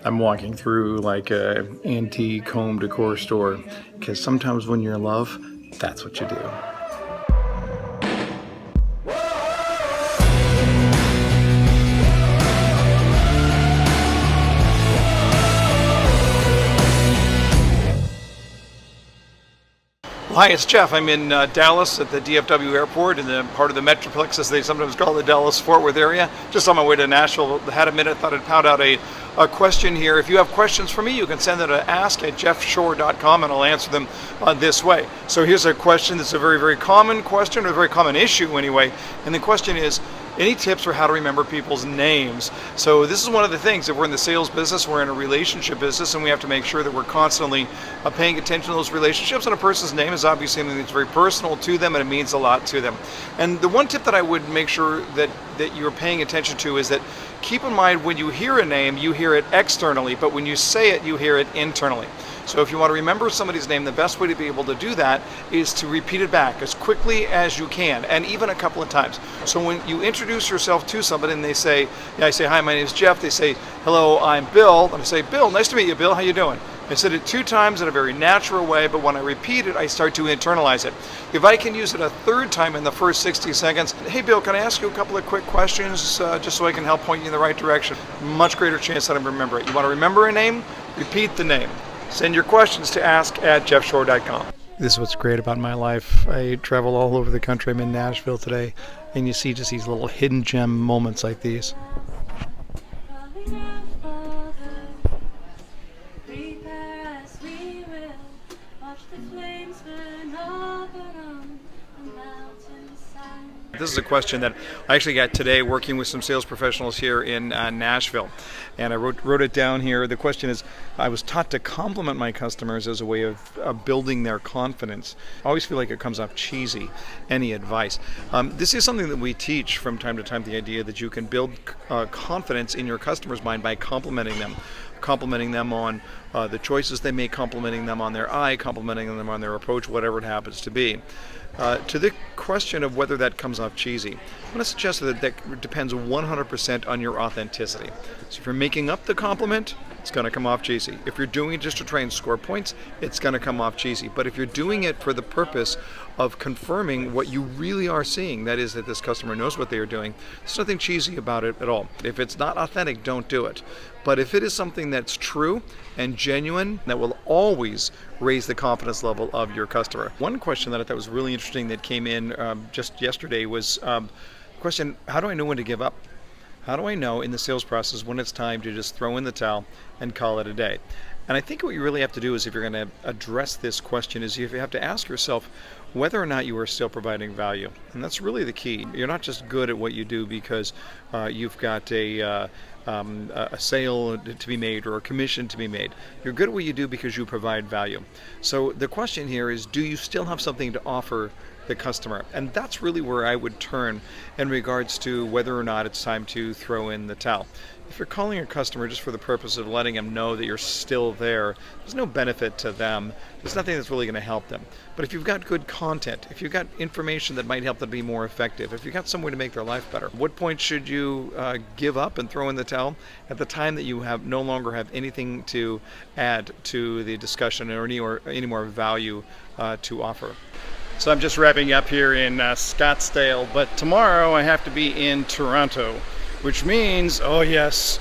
I'm walking through like a antique home decor store, because sometimes when you're in love, that's what you do. Hi, it's Jeff. I'm in Dallas at the DFW airport in the part of the Metroplex, as they sometimes call the Dallas-Fort Worth area. Just on my way to Nashville. Had a minute, thought I'd pound out a question here. If you have questions for me, you can send them to ask@jeffshore.com and I'll answer them this way. So here's a question that's a very, very common question, or a very common issue anyway. And the question is, any tips for how to remember people's names? So this is one of the things. If we're in the sales business, we're in a relationship business, and we have to make sure that we're constantly paying attention to those relationships. And a person's name is obviously something that's very personal to them, and it means a lot to them. And the one tip that I would make sure that you're paying attention to is that keep in mind, when you hear a name, you hear it externally, but when you say it, you hear it internally. So if you want to remember somebody's name, the best way to be able to do that is to repeat it back as quickly as you can, and even a couple of times. So when you introduce yourself to somebody and they say, I say, hi, my name is Jeff. They say, hello, I'm Bill. And I say, Bill, nice to meet you, Bill. How you doing? I said it 2 times in a very natural way, but when I repeat it, I start to internalize it. If I can use it a 3rd time in the first 60 seconds, hey Bill, can I ask you a couple of quick questions just so I can help point you in the right direction? Much greater chance that I remember it. You want to remember a name? Repeat the name. Send your questions to ask@jeffshore.com. This is what's great about my life. I travel all over the country. I'm in Nashville today, and you see just these little hidden gem moments like these. This is a question that I actually got today working with some sales professionals here in Nashville. And I wrote it down here. The question is, I was taught to compliment my customers as a way of building their confidence. I always feel like it comes off cheesy, any advice. This is something that we teach from time to time, the idea that you can build confidence in your customer's mind by complimenting them on the choices they make, complimenting them on their eye, complimenting them on their approach, whatever it happens to be. To the question of whether that comes off cheesy, I'm going to suggest that depends 100% on your authenticity. So if you're making up the compliment, it's going to come off cheesy. If you're doing it just to try and score points, it's going to come off cheesy. But if you're doing it for the purpose of confirming what you really are seeing, that is that this customer knows what they are doing, there's nothing cheesy about it at all. If it's not authentic, don't do it. But if it is something that's true and genuine, that will always raise the confidence level of your customer. One question that I thought was really interesting that came in just yesterday was the question, how do I know when to give up? How do I know in the sales process when it's time to just throw in the towel and call it a day? And I think what you really have to do is, if you're going to address this question, is you have to ask yourself whether or not you are still providing value. And that's really the key. You're not just good at what you do because you've got a sale to be made or a commission to be made. You're good at what you do because you provide value. So the question here is, do you still have something to offer the customer? And that's really where I would turn in regards to whether or not it's time to throw in the towel. If you're calling your customer just for the purpose of letting them know that you're still there, there's no benefit to them. There's nothing that's really going to help them. But if you've got good content, if you've got information that might help them be more effective, if you've got some way to make their life better, what point should you give up and throw in the towel? At the time that you no longer have anything to add to the discussion or any more value to offer. So I'm just wrapping up here in Scottsdale, but tomorrow I have to be in Toronto, which means, oh yes,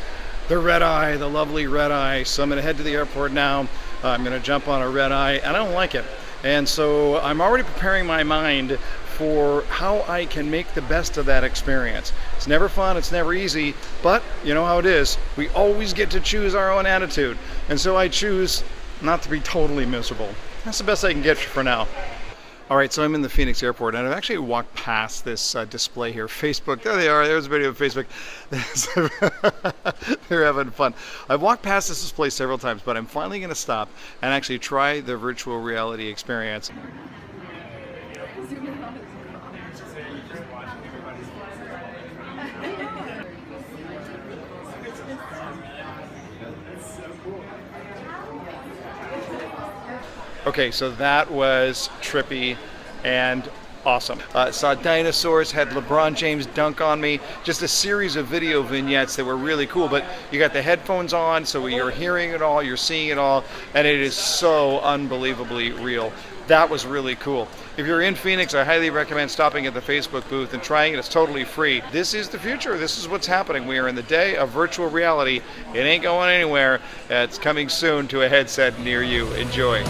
the red eye, the lovely red eye. So I'm going to head to the airport now. I'm going to jump on a red eye, and I don't like it. And so I'm already preparing my mind for how I can make the best of that experience. It's never fun, it's never easy, but you know how it is. We always get to choose our own attitude. And so I choose not to be totally miserable. That's the best I can get for now. All right, so I'm in the Phoenix airport, and I've actually walked past this display here. Facebook, there they are. There's a video of Facebook. They're having fun. I've walked past this display several times, but I'm finally going to stop and actually try the virtual reality experience. Okay, so that was trippy, and awesome. Saw dinosaurs, had LeBron James dunk on me, just a series of video vignettes that were really cool. But you got the headphones on, so you're hearing it all, you're seeing it all, and it is so unbelievably real. That was really cool. If you're in Phoenix, I highly recommend stopping at the Facebook booth and trying it. It's totally free. This is the future. This is what's happening. We are in the day of virtual reality. It ain't going anywhere. It's coming soon to a headset near you. Enjoy.